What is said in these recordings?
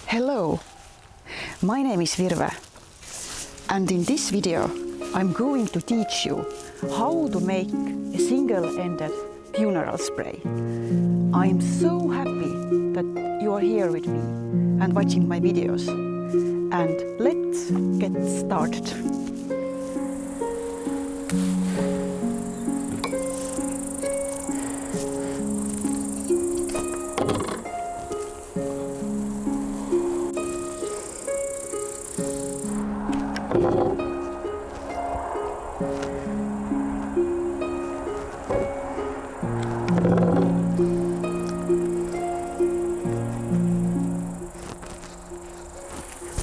Hello, my name is Virve, and in this video I'm going to teach you how to make a single-ended funeral spray. I'm so happy that you are here with me and watching my videos, and let's get started.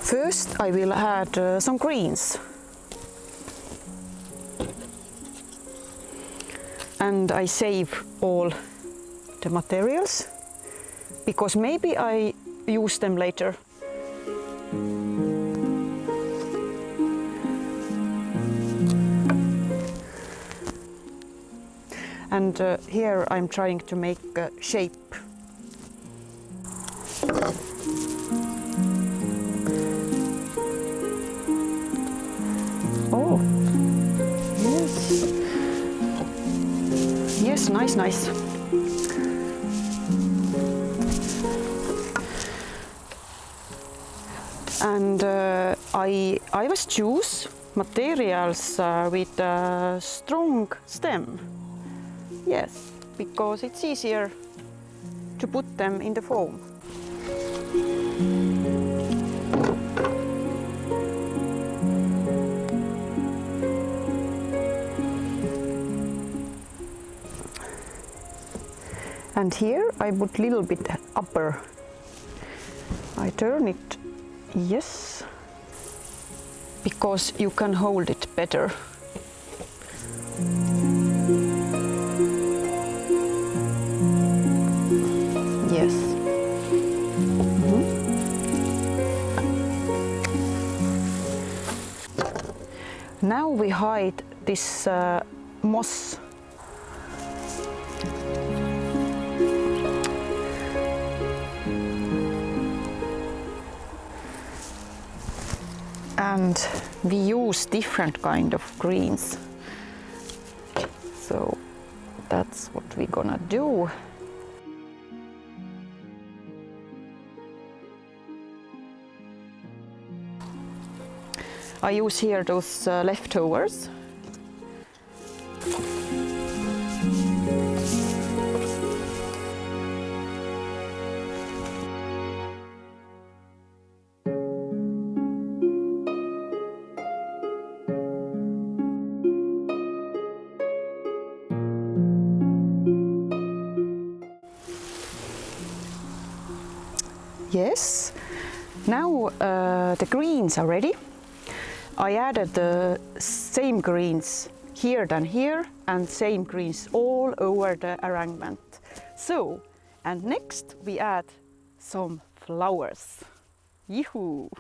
First, I will add some greens. And I save all the materials, because maybe I use them later. And here I'm trying to make a shape. Oh, yes. Yes, nice. And I was choose materials with a strong stem. Yes, because it's easier to put them in the foam. And here I put a little bit upper. I turn it, yes, because you can hold it better. Yes. Now we hide this moss. And we use different kind of greens. So that's what we're gonna do. I use here those leftovers. Yes, now the greens are ready. I added the same greens here than here, and same greens all over the arrangement. So, and next we add some flowers. Yoo-hoo!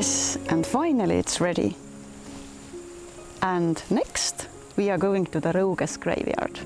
Yes, and finally it's ready. And next we are going to the Rõuges graveyard.